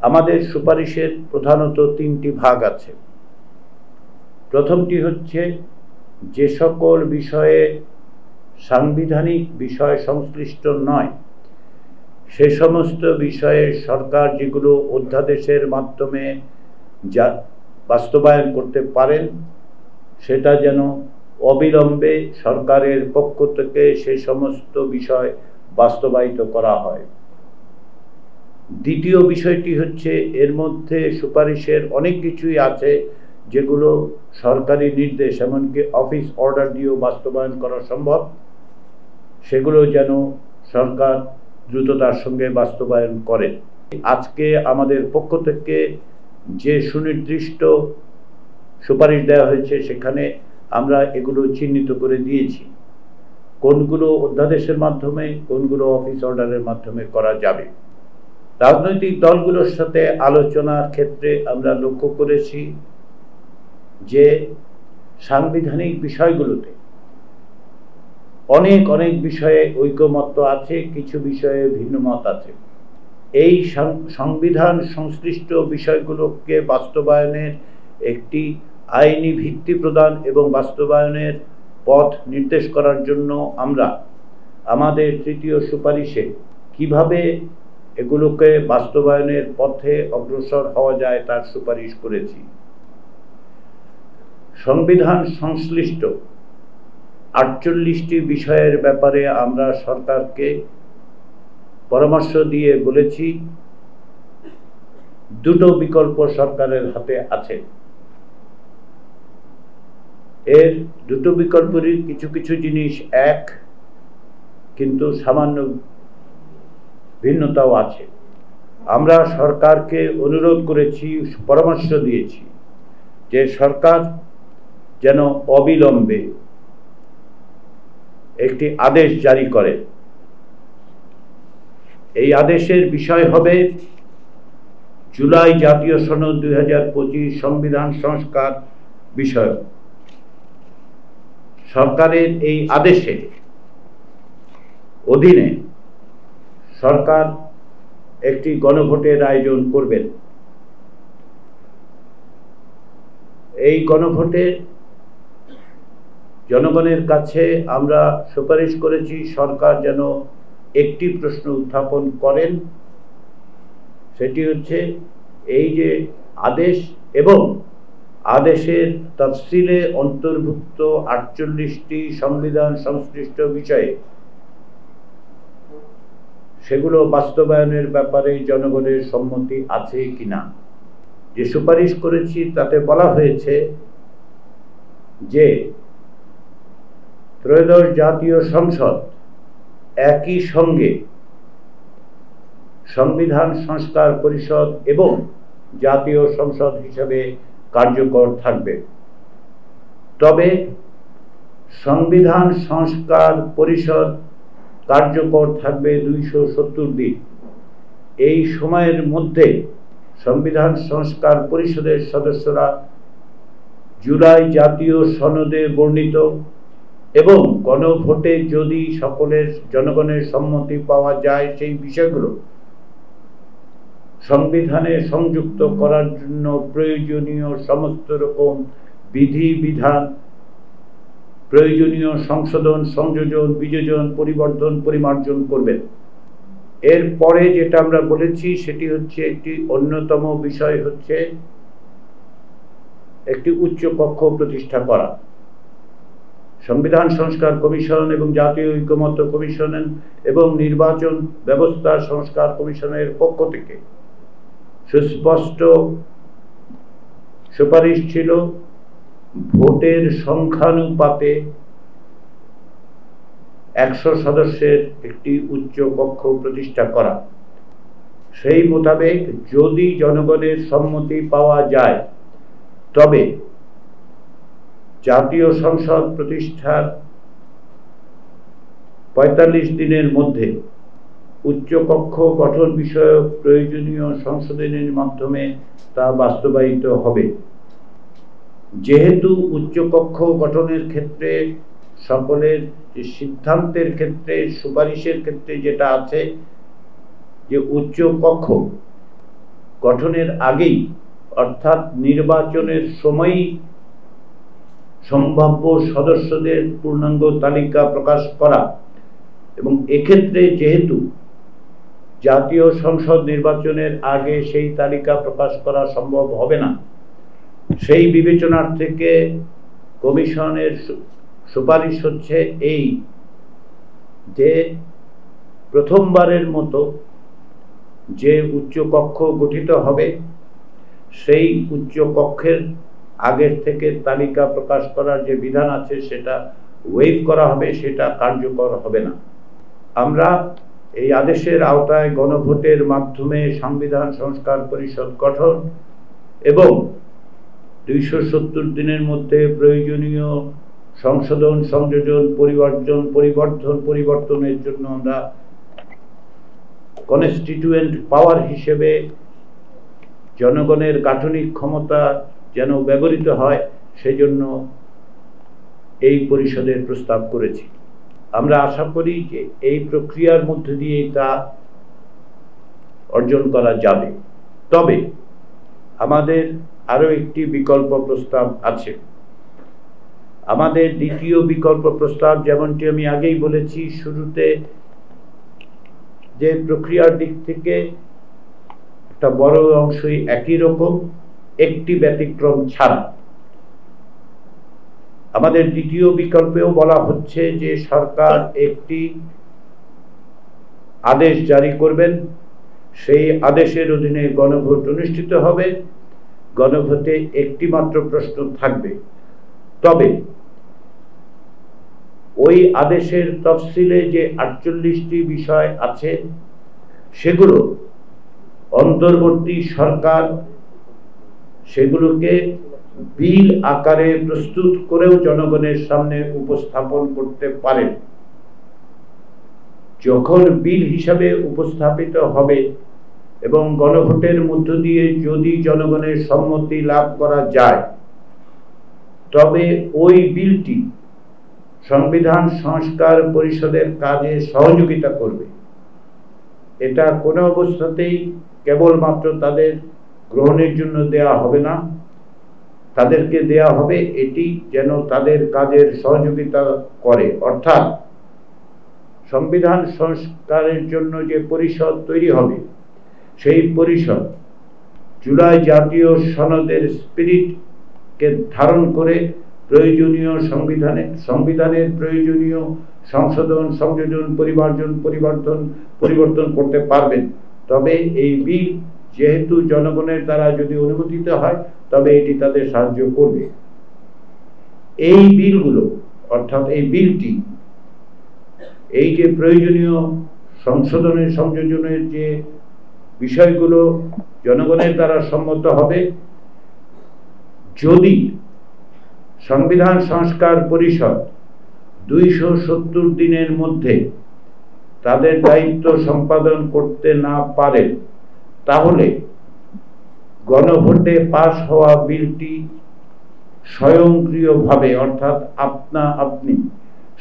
আমাদের সুপারিশের প্রধানত তিনটি ভাগ আছে। প্রথমটি হচ্ছে যে সকল বিষয়ে সাংবিধানিক বিষয় সংশ্লিষ্ট নয় সে সমস্ত বিষয়ে সরকার যেগুলো অধ্যাদেশের মাধ্যমে যা বাস্তবায়ন করতে পারেন সেটা যেন অবিলম্বে সরকারের পক্ষ থেকে সেই সমস্ত বিষয় বাস্তবায়িত করা হয়। দ্বিতীয় বিষয়টি হচ্ছে এর মধ্যে সুপারিশের অনেক কিছুই আছে যেগুলো সরকারি নির্দেশ এমনকি অফিস অর্ডার দিয়েও বাস্তবায়ন করা সম্ভব, সেগুলো যেন সরকার দ্রুততার সঙ্গে বাস্তবায়ন করে। আজকে আমাদের পক্ষ থেকে যে সুনির্দিষ্ট সুপারিশ দেওয়া হয়েছে সেখানে আমরা এগুলো চিহ্নিত করে দিয়েছি, কোনগুলো অধ্যাদেশের মাধ্যমে কোনগুলো অফিস অর্ডারের মাধ্যমে করা যাবে। রাজনৈতিক দলগুলোর সাথে আলোচনার ক্ষেত্রে আমরা লক্ষ্য করেছি যে সাংবিধানিক বিষয়গুলোতে অনেক বিষয়ে ঐকমত্য আছে, কিছু বিষয়ে ভিন্নমত আছে। এই সংবিধান সংশ্লিষ্ট বিষয়গুলোকে বাস্তবায়নের একটি আইনি ভিত্তি প্রদান এবং বাস্তবায়নের পথ নির্দেশ করার জন্য আমরা আমাদের তৃতীয় সুপারিশে কিভাবে এগুলোকে বাস্তবায়নের পথে অগ্রসর হওয়া যায় তার সুপারিশ করেছি। সংবিধান সংশ্লিষ্ট 48টি বিষয়ের ব্যাপারে আমরা সরকারকে পরামর্শ দিয়ে বলেছি দুটো বিকল্প সরকারের হাতে আছে। এর দুটো বিকল্পেরই কিছু জিনিস এক, কিন্তু সামান্য ভিন্নতাও আছে। আমরা সরকারকে অনুরোধ করেছি, পরামর্শ দিয়েছি যে সরকার যেন অবিলম্বে একটি আদেশ জারি করে। এই আদেশের বিষয় হবে জুলাই জাতীয় সনদ 2025 সংবিধান সংস্কার বিষয়। সরকারের এই আদেশে অধীনে সরকার একটি গণভোটের আয়োজন করবেন। এই গণভোটে জনগণের কাছে আমরা সুপারিশ করেছি সরকার যেন একটি প্রশ্ন উত্থাপন করেন, সেটি হচ্ছে এই যে আদেশ এবং আদেশের তফসিলে অন্তর্ভুক্ত 48টি সংবিধান সংশ্লিষ্ট বিষয়ে সেগুলো বাস্তবায়নের ব্যাপারে জনগণের সম্মতি আছে কিনা। যে সুপারিশ করেছি তাতে বলা হয়েছে যে ত্রয়োদশ জাতীয় সংসদ একই সঙ্গে সংবিধান সংস্কার পরিষদ এবং জাতীয় সংসদ হিসেবে কার্যকর থাকবে। তবে সংবিধান সংস্কার পরিষদ কার্যকর থাকবে 270 দিন। এই সময়ের মধ্যে সংবিধান সংস্কার পরিষদের সদস্যরা জুলাই জাতীয় সনদে বর্ণিত এবং গণভোটে যদি সকলের জনগণের সম্মতি পাওয়া যায় সেই বিষয়গুলো সংবিধানে সংযুক্ত করার জন্য প্রয়োজনীয় সমস্ত রকম বিধিবিধান, প্রয়োজনীয় সংশোধন, সংযোজন, বিযোজন, পরিবর্তন, পরিমার্জন করবেন। এরপরে যেটা আমরা বলেছি সেটি হচ্ছে একটি অন্যতম বিষয় হচ্ছে একটি উচ্চ কক্ষ প্রতিষ্ঠা করা। সংবিধান সংস্কার কমিশন এবং জাতীয় ঐকমত্য কমিশন এবং নির্বাচন ব্যবস্থা সংস্কার কমিশনের পক্ষ থেকে সুস্পষ্ট সুপারিশ ছিল ভোটের সংখ্যানুপাতে 100 সদস্যের একটি উচ্চ কক্ষ প্রতিষ্ঠা করা। সেই মোতাবেক যদি জনগণের সম্মতি পাওয়া যায় তবে জাতীয় সংসদ প্রতিষ্ঠার 45 দিনের মধ্যে উচ্চকক্ষ গঠন বিষয়ক প্রয়োজনীয় সংশোধনের মাধ্যমে তা বাস্তবায়িত হবে। যেহেতু উচ্চকক্ষ গঠনের ক্ষেত্রে সকলের সিদ্ধান্তের ক্ষেত্রে সুপারিশের ক্ষেত্রে যেটা আছে যে উচ্চকক্ষ গঠনের আগেই অর্থাৎ নির্বাচনের সময়ই সম্ভাব্য সদস্যদের পূর্ণাঙ্গ তালিকা প্রকাশ করা, এবং এক্ষেত্রে যেহেতু জাতীয় সংসদ নির্বাচনের আগে সেই তালিকা প্রকাশ করা সম্ভব হবে না, সেই বিবেচনার থেকে কমিশনের সুপারিশ হচ্ছে এই যে প্রথমবারের মতো যে উচ্চ কক্ষ গঠিত হবে সেই উচ্চ কক্ষের আগের থেকে তালিকা প্রকাশ করার যে বিধান আছে সেটা ওয়েভ করা হবে, সেটা কার্যকর হবে না। আমরা এই আদেশের আওতায় গণভোটের মাধ্যমে সংবিধান সংস্কার পরিষদ গঠন এবং 270 দিনের মধ্যে প্রয়োজনীয় সংশোধন, সংযোজন, পরিবর্তনের জন্য আমরা কনস্টিটিউয়েন্ট পাওয়ার হিসেবে জনগণের গাঠনিক ক্ষমতা যেন ব্যবহৃত হয় সেজন্য এই পরিষদের প্রস্তাব করেছি। আমরা আশা করি যে এই প্রক্রিয়ার মধ্যে দিয়ে তা অর্জন করা যাবে। তবে আমাদের আরো একটি বিকল্প প্রস্তাব আছে। আমাদের দ্বিতীয় বিকল্প প্রস্তাব, যেমনটি আমি আগেই বলেছি শুরুতে, যে প্রক্রিয়ার দিক থেকে একটা বড় অংশই একই রকম, একটি ব্যতিক্রম ছাড়া। আমাদের দ্বিতীয় বিকল্পেও বলা হচ্ছে যে সরকার একটি আদেশ জারি করবেন, সেই আদেশের অধীনে গণভোট অনুষ্ঠিত হবে, গণভোটে একটি মাত্র প্রশ্ন থাকবে। তবে ওই আদেশের তফসিলে যে 48টি বিষয় আছে সেগুলো অন্তর্বর্তী সরকার সেগুলোকে বিল আকারে প্রস্তুত করেও জনগণের সামনে উপস্থাপন করতে পারেন। যখন বিল হিসাবে উপস্থাপিত হবে এবং গণভোটের মধ্য দিয়ে যদি জনগণের সম্মতি লাভ করা যায়, তবে ওই বিলটি সংবিধান সংস্কার পরিষদের কাজে সহযোগিতা করবে। এটা কোনো অবস্থাতেই কেবলমাত্র তাদের গ্রহণের জন্য দেয়া হবে না, তাদেরকে দেয়া হবে এটি যেন তাদের কাজের সহযোগিতা করে। অর্থাৎ সংবিধান সংস্কারের জন্য যে পরিষদ তৈরি হবে সেই পরিষদ জুলাই জাতীয় সনদের স্পিরিটকে ধারণ করে প্রয়োজনীয় সংবিধানের প্রয়োজনীয় সংশোধন, সংযোজন, পরিবর্তন করতে পারবেন। তবে এই বিল যেহেতু জনগণের দ্বারা যদি অনুমোদিত হয় তবে এটি তাদের সাহায্য করবে। এই বিলগুলো অর্থাৎ এই বিলটি এই যে প্রয়োজনীয় সংশোধনের, সংযোজনের যে বিষয়গুলো জনগণের দ্বারা সম্মত হবে, যদি সংবিধান সংস্কার পরিষদ 270 দিনের মধ্যে তাদের দায়িত্ব সম্পাদন করতে না পারে, তাহলে গণভোটে পাশ হওয়া বিলটি স্বয়ংক্রিয়ভাবে অর্থাৎ আপনি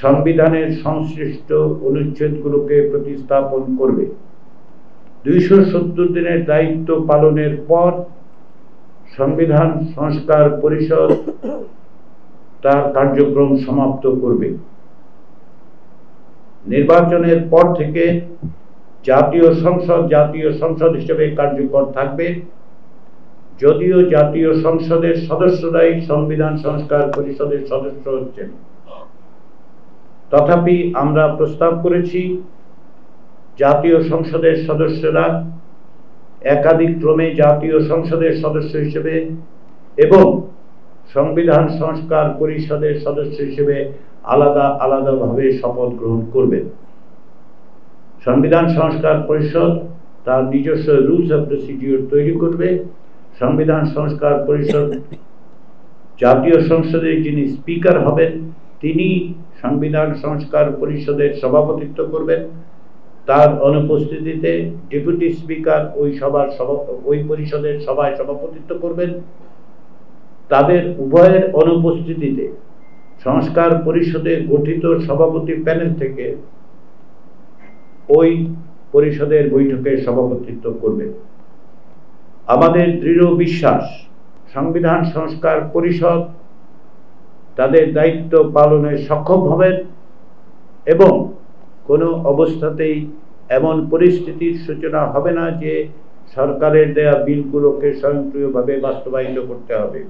সংবিধানের সংশ্লিষ্ট অনুচ্ছেদগুলোকে প্রতিস্থাপন করবে। 270 দিনের দায়িত্ব পালনের পর সংবিধান সংস্কার পরিষদ তার কার্যক্রম সমাপ্ত করবে। নির্বাচনের পর থেকে জাতীয় সংসদ হিসেবে কার্যকর থাকবে, যদিও জাতীয় সংসদের সদস্যরাই সংবিধান সংস্কার পরিষদের সদস্য হচ্ছেন। তথাপি আমরা প্রস্তাব করেছি জাতীয় সংসদের সদস্যরা একাধিক ক্রমে জাতীয় সংসদের সদস্য হিসেবে এবং সংবিধান সংস্কার পরিষদের সদস্য হিসেবে আলাদাভাবে শপথ গ্রহণ করবেন। সংবিধান সংস্কার পরিষদ তার নিজস্ব রুলস অফ প্রসিডিওর তৈরি করবে। সংবিধান সংস্কার পরিষদ জাতীয় সংসদের যিনি স্পিকার হবেন তিনি সংবিধান সংস্কার পরিষদের সভাপতিত্ব করবেন। তার অনুপস্থিতিতে ডেপুটি স্পিকার ওই পরিষদের সভায় সভাপতিত্ব করবেন। তাদের উভয়ের অনুপস্থিতিতে সংস্কার পরিষদে গঠিত সভাপতি প্যানেল থেকে ওই পরিষদের বৈঠকে সভাপতিত্ব করবেন। আমাদের দৃঢ় বিশ্বাস সংবিধান সংস্কার পরিষদ তাদের দায়িত্ব পালনে সক্ষম হবেন এবং কোনো অবস্থাতেই এমন পরিস্থিতির সূচনা হবে না যে সরকারের দেয়া বিলগুলোকে স্বয়ংক্রিয়ভাবে বাস্তবায়িত করতে হবে।